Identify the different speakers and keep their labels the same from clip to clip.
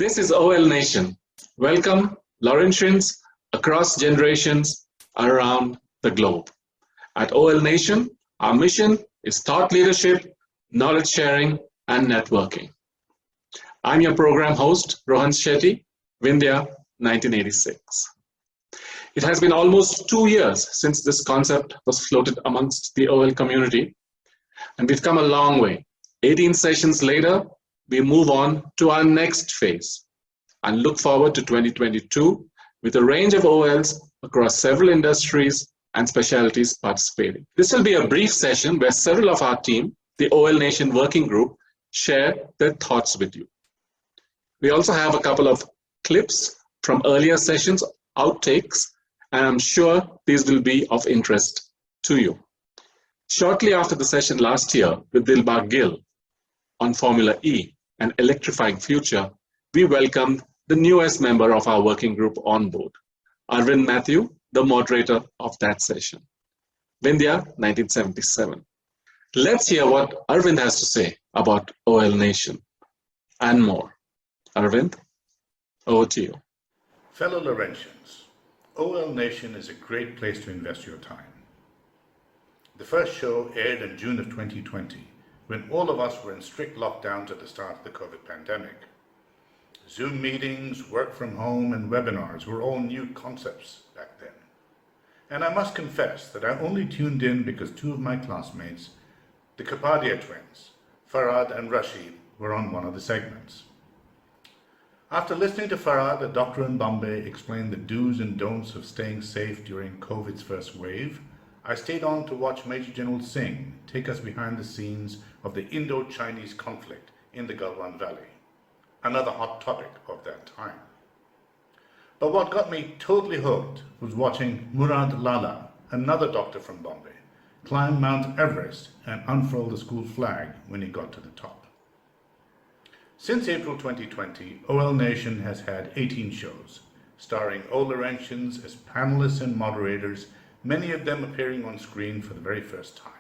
Speaker 1: This is OL Nation. Welcome, Laurentians across generations around the globe. At OL Nation, our mission is thought leadership, knowledge sharing, and networking. I'm your program host, Rohan Shetty, Vindhya, 1986. It has been almost 2 years since this concept was floated amongst the OL community, and we've come a long way. 18 sessions later, we move on to our next phase and look forward to 2022 with a range of OLs across several industries and specialties participating. This will be a brief session where several of our team, the OL Nation Working Group, share their thoughts with you. We also have a couple of clips from earlier sessions, outtakes, and I'm sure these will be of interest to you. Shortly after the session last year with Dilbar Gill on Formula E, an electrifying future, we welcomed the newest member of our working group on board, Arvind Matthew, the moderator of that session. Vindhya, 1977. Let's hear what Arvind has to say about OL Nation and more. Arvind, over to you.
Speaker 2: Fellow Laurentians, OL Nation is a great place to invest your time. The first show aired in June of 2020, when all of us were in strict lockdowns at the start of the COVID pandemic. Zoom meetings, work from home, and webinars were all new concepts back then. And I must confess that I only tuned in because two of my classmates, the Kapadia twins, Farhad and Rashid, were on one of the segments. After listening to Farhad, a doctor in Bombay, explain the do's and don'ts of staying safe during COVID's first wave, I stayed on to watch Major General Singh take us behind the scenes of the Indo-Chinese conflict in the Galwan Valley, another hot topic of that time. But what got me totally hooked was watching Murad Lala, another doctor from Bombay, climb Mount Everest and unfurl the school flag when he got to the top. Since April 2020, OL Nation has had 18 shows, starring OL Laurentians as panelists and moderators, many of them appearing on screen for the very first time.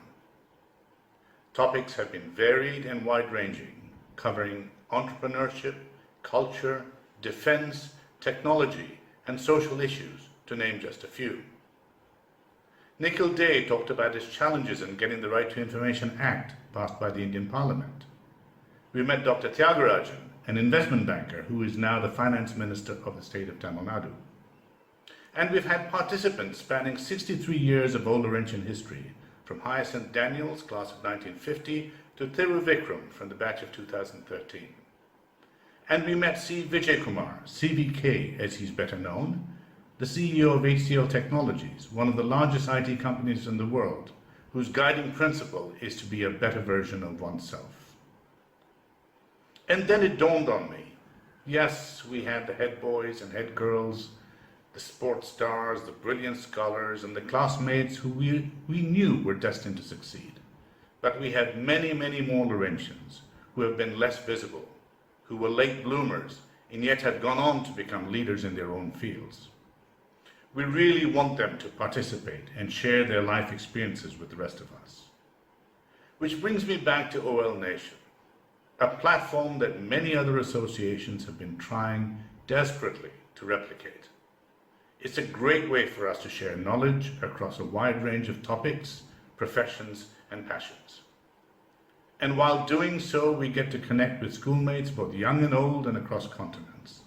Speaker 2: Topics have been varied and wide-ranging, covering entrepreneurship, culture, defense, technology, and social issues, to name just a few. Nikhil Dey talked about his challenges in getting the Right to Information Act passed by the Indian Parliament. We met Dr. Tyagarajan, an investment banker who is now the finance minister of the state of Tamil Nadu. And we've had participants spanning 63 years of OL Laurentian history, from Hyacinth Daniels, class of 1950, to Thiru Vikram from the batch of 2013. And we met C. Vijay Kumar, CVK as he's better known, the CEO of HCL Technologies, one of the largest IT companies in the world, whose guiding principle is to be a better version of oneself. And then it dawned on me. Yes, we had the head boys and head girls, the sports stars, the brilliant scholars, and the classmates who we knew were destined to succeed. But we had many, many more Laurentians who have been less visible, who were late bloomers, and yet have gone on to become leaders in their own fields. We really want them to participate and share their life experiences with the rest of us. Which brings me back to OL Nation, a platform that many other associations have been trying desperately to replicate. It's a great way for us to share knowledge across a wide range of topics, professions, and passions. And while doing so, we get to connect with schoolmates, both young and old, and across continents.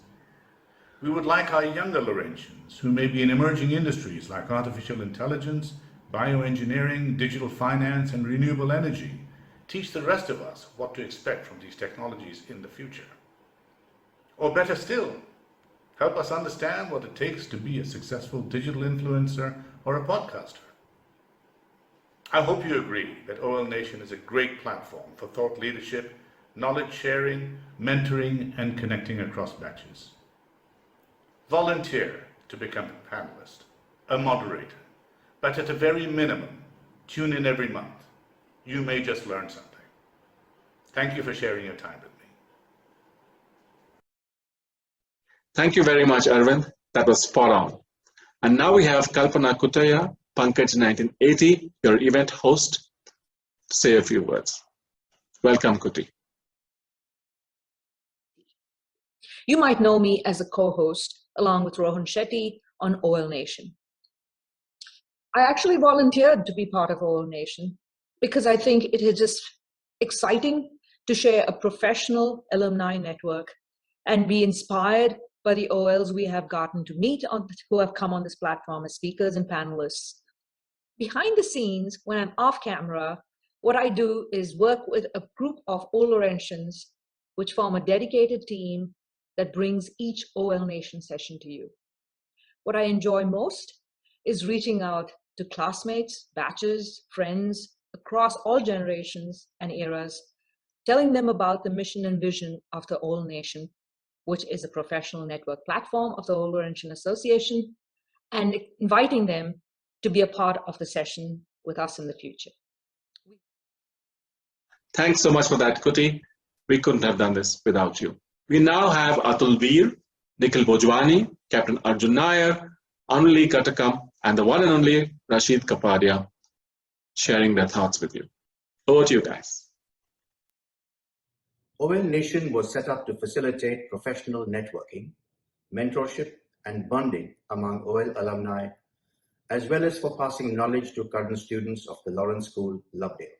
Speaker 2: We would like our younger Laurentians, who may be in emerging industries like artificial intelligence, bioengineering, digital finance, and renewable energy, teach the rest of us what to expect from these technologies in the future. Or better still, help us understand what it takes to be a successful digital influencer or a podcaster. I hope you agree that OL Nation is a great platform for thought leadership, knowledge sharing, mentoring, and connecting across batches. Volunteer to become a panelist, a moderator, but at a very minimum, tune in every month. You may just learn something. Thank you for sharing your time with me.
Speaker 1: Thank you very much, Arvind. That was spot on. And now we have Kalpana Kutaya, Pankaj 1980, your event host, to say a few words. Welcome, Kuti.
Speaker 3: You might know me as a co-host along with Rohan Shetty on OL Nation. I actually volunteered to be part of OL Nation because I think it is just exciting to share a professional alumni network and be inspired by the OLs we have gotten to meet who have come on this platform as speakers and panelists. Behind the scenes, when I'm off camera, what I do is work with a group of Laurentians which form a dedicated team that brings each OL Nation session to you. What I enjoy most is reaching out to classmates, batches, friends across all generations and eras, telling them about the mission and vision of the OL Nation, which is a professional network platform of the OL Laurentian Association, and inviting them to be a part of the session with us in the future.
Speaker 1: Thanks so much for that, Kuti. We couldn't have done this without you. We now have Atul Veer, Nikhil Bhojwani, Captain Arjun Nair, Anuli Katakam, and the one and only Rashid Kapadia sharing their thoughts with you. Over to you guys.
Speaker 4: OL Nation was set up to facilitate professional networking, mentorship, and bonding among OL alumni, as well as for passing knowledge to current students of the Lawrence School, Lovedale.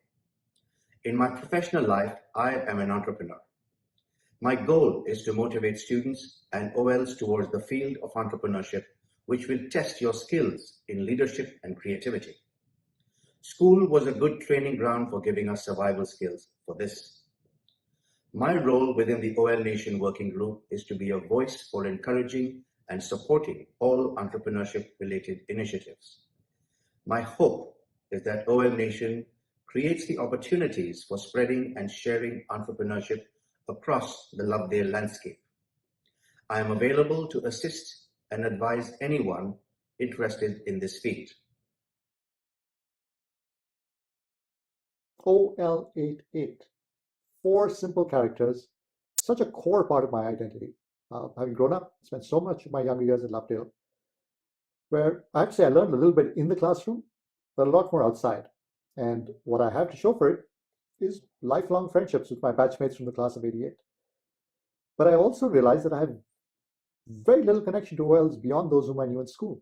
Speaker 4: In my professional life, I am an entrepreneur. My goal is to motivate students and OLs towards the field of entrepreneurship, which will test your skills in leadership and creativity. School was a good training ground for giving us survival skills for this. My role within the OL Nation working group is to be a voice for encouraging and supporting all entrepreneurship-related initiatives. My hope is that OL Nation creates the opportunities for spreading and sharing entrepreneurship across the Lovedale landscape. I am available to assist and advise anyone interested in this field.
Speaker 5: OL88, 4 simple characters, such a core part of my identity. Having grown up, spent so much of my younger years in Lovedale, where I have to say I learned a little bit in the classroom, but a lot more outside. And what I have to show for it is lifelong friendships with my batchmates from the class of '88. But I also realized that I have very little connection to OLs beyond those whom I knew in school.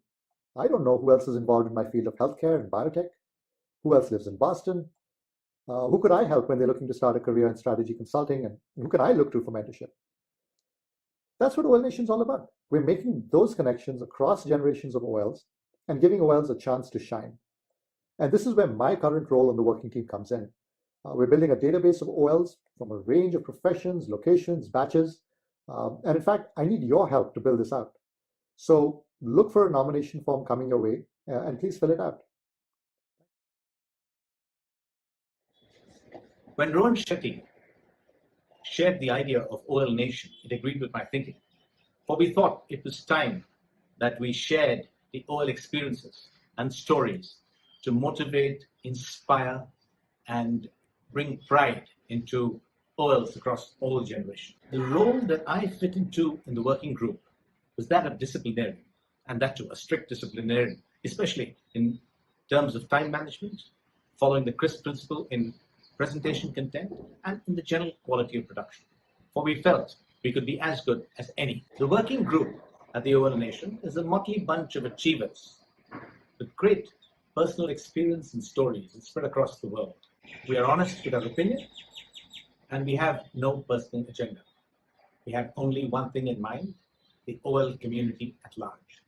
Speaker 5: I don't know who else is involved in my field of healthcare and biotech, who else lives in Boston, who could I help when they're looking to start a career in strategy consulting, and who can I look to for mentorship? That's what OL Nation is all about. We're making those connections across generations of OLs and giving OLs a chance to shine. And this is where my current role on the working team comes in. We're building a database of OLs from a range of professions, locations, batches. And in fact, I need your help to build this out. So look for a nomination form coming your way and please fill it out.
Speaker 6: When Rohan Shetty shared the idea of OL Nation, it agreed with my thinking. For we thought it was time that we shared the OL experiences and stories to motivate, inspire, and bring pride into OLs across all generations. The role that I fit into in the working group was that of disciplinarian, and that too a strict disciplinarian, especially in terms of time management, following the CRISP principle in presentation content, and in the general quality of production. For we felt we could be as good as any. The working group at the OL Nation is a motley bunch of achievers with great personal experience and stories that spread across the world. We are honest with our opinion, and we have no personal agenda. We have only one thing in mind, the OL community at large.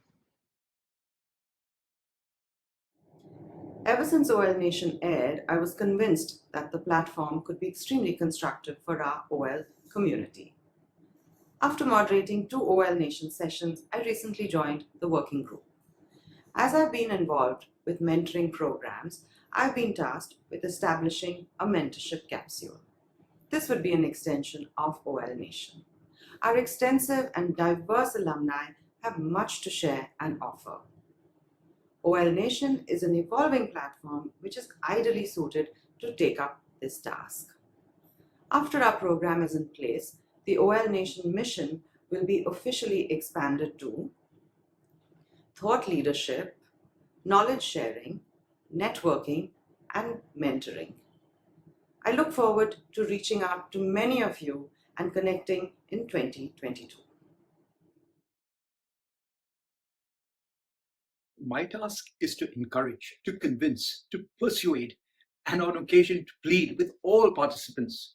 Speaker 7: Ever since OL Nation aired, I was convinced that the platform could be extremely constructive for our OL community. After moderating 2 OL Nation sessions, I recently joined the working group. As I've been involved with mentoring programs, I've been tasked with establishing a mentorship capsule. This would be an extension of OL Nation. Our extensive and diverse alumni have much to share and offer. OL Nation is an evolving platform which is ideally suited to take up this task. After our program is in place, the OL Nation mission will be officially expanded to thought leadership, knowledge sharing, networking, and mentoring. I look forward to reaching out to many of you and connecting in 2022.
Speaker 8: My task is to encourage, to convince, to persuade, and on occasion to plead with all participants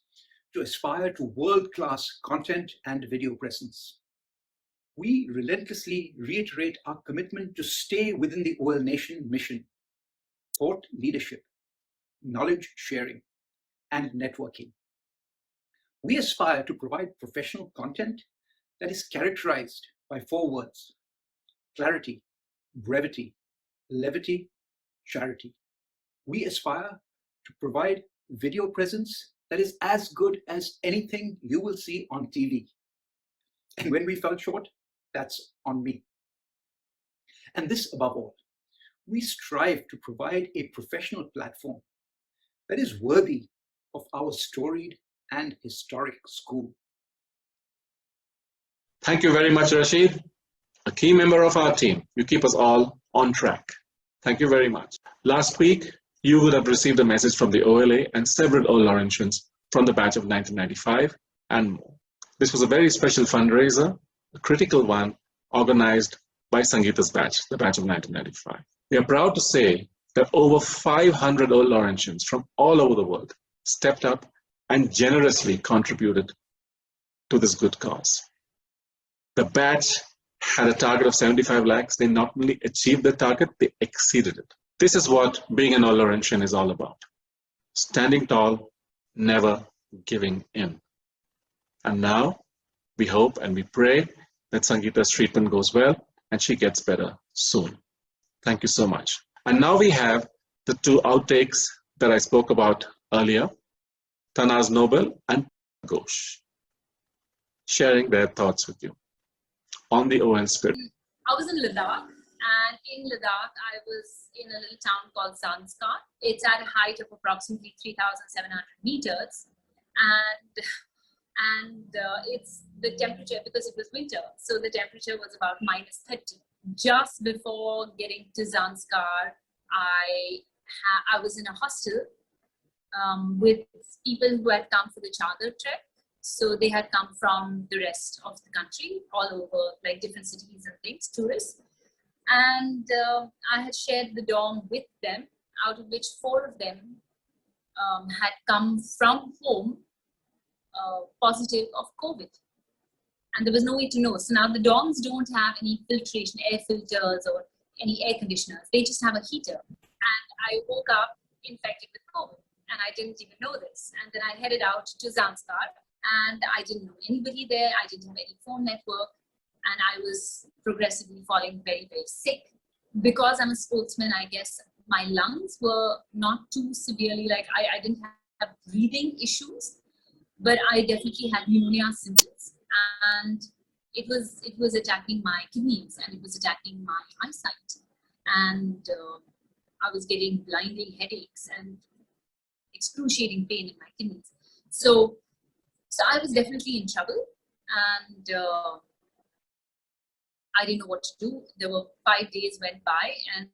Speaker 8: to aspire to world-class content and video presence. We relentlessly reiterate our commitment to stay within the OL Nation mission: thought leadership, knowledge sharing, and networking. We aspire to provide professional content that is characterized by 4 words: clarity, brevity, levity, charity. We aspire to provide video presence that is as good as anything you will see on TV. And when we fell short, that's on me. And this above all, we strive to provide a professional platform that is worthy of our storied and historic school.
Speaker 1: Thank you very much, Rashid, a key member of our team. You keep us all on track. Thank you very much. Last week, you would have received a message from the OLA and several OL Laurentians from the batch of 1995 and more. This was a very special fundraiser, a critical one, organized by Sangeeta's batch, the batch of 1995. We are proud to say that over 500 OL Laurentians from all over the world stepped up and generously contributed to this good cause. The batch had a target of 75 lakhs. They not only achieved the target, they exceeded it. This is what being an OL Laurentian is all about. Standing tall, never giving in. And now we hope and we pray that Sangeeta's treatment goes well and she gets better soon. Thank you so much. And now we have the 2 outtakes that I spoke about earlier, Tanaz Nobel and Prateek Ghosh, sharing their thoughts with you on the OL spirit.
Speaker 9: I was in Ladakh, and in Ladakh, I was in a little town called Zanskar. It's at a height of approximately 3,700 meters, and it's the temperature, because it was winter, so the temperature was about -30. Just before getting to Zanskar, I was in a hostel with people who had come for the Chadar trek. So they had come from the rest of the country, all over, like different cities and things, tourists. And I had shared the dorm with them, out of which 4 of them had come from home positive of COVID. And there was no way to know. So now the dorms don't have any filtration, air filters or any air conditioners. They just have a heater. And I woke up infected with COVID, and I didn't even know this. And then I headed out to Zanskar, and I didn't know anybody there. I didn't have any phone network, and I was progressively falling very, very sick. Because I'm a sportsman, I guess my lungs were not too severely, like I didn't have breathing issues, but I definitely had pneumonia symptoms, and it was attacking my kidneys, and it was attacking my eyesight, and I was getting blinding headaches and excruciating pain in my kidneys. So I was definitely in trouble, and I didn't know what to do. There were 5 days went by, and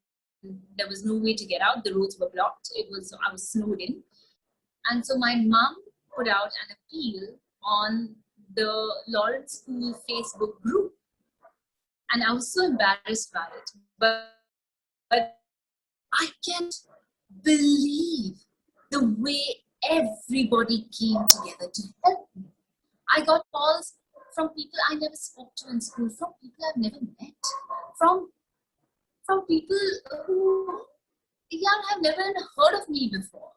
Speaker 9: there was no way to get out. The roads were blocked. I was snowed in, and so my mom put out an appeal on the Lawrence School Facebook group, and I was so embarrassed by it. But I can't believe the way everybody came together to help me. I got calls from people I never spoke to in school, from people I've never met, from people who have never heard of me before.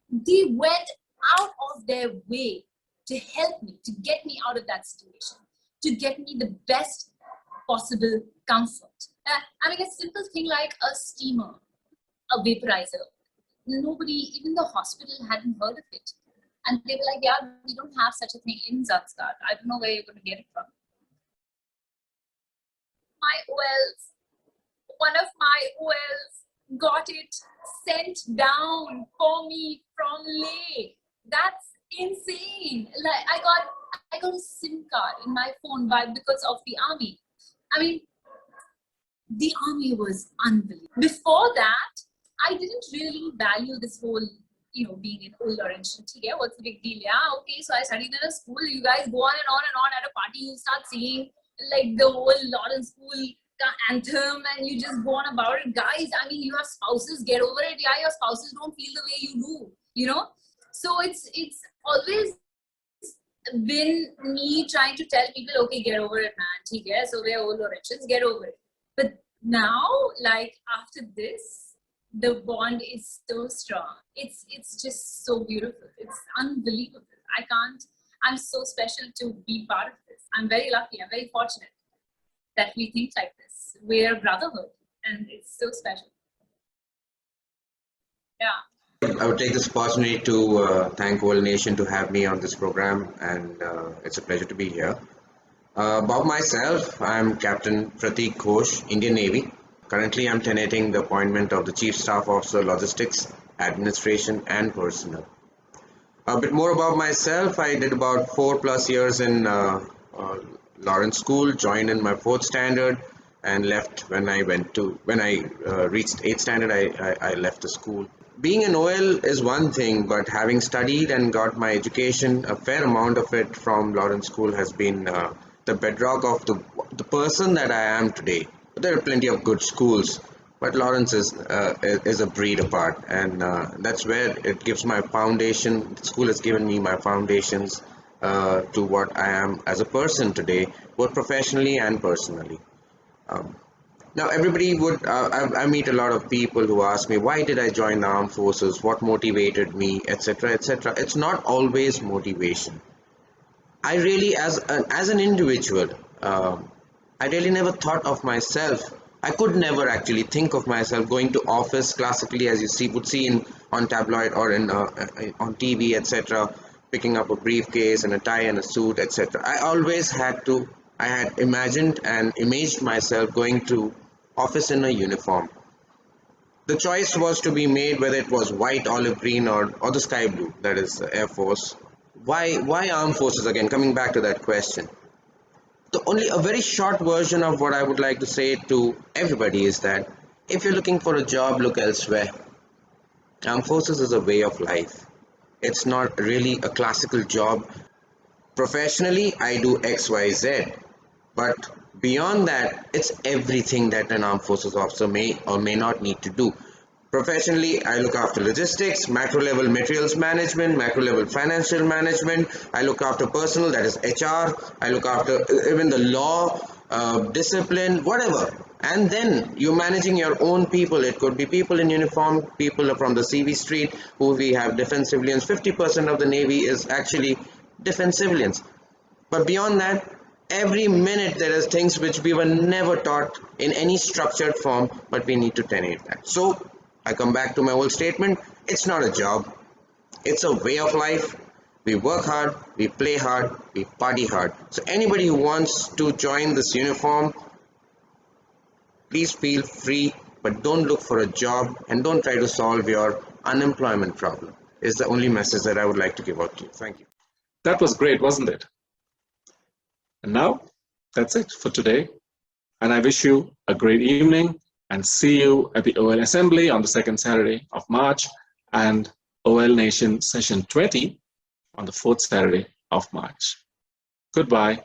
Speaker 9: They went out of their way to help me, to get me out of that situation, to get me the best possible comfort. I mean, a simple thing like a steamer, a vaporizer. Nobody, even the hospital, hadn't heard of it. And they were like, yeah, we don't have such a thing in Zanskar. I don't know where you're going to get it from. My OLs, one of my OLs got it sent down for me from Leh. That's insane. Like I got a SIM card in my phone because of the army. I mean, the army was unbelievable. Before that, I didn't really value this whole, being an old Laurentian. Yeah, what's the big deal? Yeah, okay, so I studied in a school. You guys go on and on and on. At a party, you start seeing like the whole Lawrence School anthem and you just go on about it. Guys, I mean, you have spouses, get over it. Yeah, your spouses don't feel the way you do, you know? So it's always been me trying to tell people, okay, get over it, man. Okay, so we're all Laurentians, get over it. But now, like after this, the bond is so strong. It's just so beautiful. It's unbelievable. I'm so special to be part of this. I'm very lucky. I'm very fortunate that we think like this. We're brotherhood, and it's so special. Yeah.
Speaker 10: I would take this opportunity to thank OL Nation to have me on this program, and it's a pleasure to be here. About myself, I'm Captain Prateek Ghosh, Indian Navy. Currently, I'm tenating the appointment of the Chief Staff Officer, Logistics, Administration, and Personnel. A bit more about myself. I did about 4+ years in Lawrence School, joined in my 4th standard, and left when I reached 8th standard. I left the school. Being an OL is one thing, but having studied and got my education, a fair amount of it from Lawrence School has been the bedrock of the person that I am today. There are plenty of good schools, but Lawrence is a breed apart, and that's where it gives my foundation. The school has given me my foundations to what I am as a person today, both professionally and personally. Now, everybody would, I meet a lot of people who ask me, why did I join the armed forces? What motivated me, etc., etc. It's not always motivation. I really, as an individual, I really never thought of myself. I could never actually think of myself going to office classically, as you would see on tabloid or on TV, etc., picking up a briefcase and a tie and a suit, etc. I had imagined and imaged myself going to office in a uniform. The choice was to be made whether it was white, olive green, or the sky blue, that is Air Force. Why armed forces again? Coming back to that question. Only a very short version of what I would like to say to everybody is that if you're looking for a job, look elsewhere. Armed forces is a way of life. It's not really a classical job. Professionally, I do X, Y, Z. But beyond that, it's everything that an armed forces officer may or may not need to do. Professionally, I look after logistics, macro level materials management, macro level financial management. I look after personnel, that is HR. I look after even the law, discipline, whatever. And then you're managing your own people. It could be people in uniform, people from the CV street who we have defense civilians. 50% of the Navy is actually defense civilians. But beyond that, every minute there is things which we were never taught in any structured form, but we need to tenate that. So I come back to my old statement, it's not a job, it's a way of life. We work hard, we play hard, we party hard. So anybody who wants to join this uniform, please feel free, but don't look for a job and don't try to solve your unemployment problem. Is the only message that I would like to give out to you. Thank you.
Speaker 1: That was great, wasn't it? And now, that's it for today. And I wish you a great evening and see you at the OL Assembly on the 2nd Saturday of March and OL Nation Session 20 on the 4th Saturday of March. Goodbye.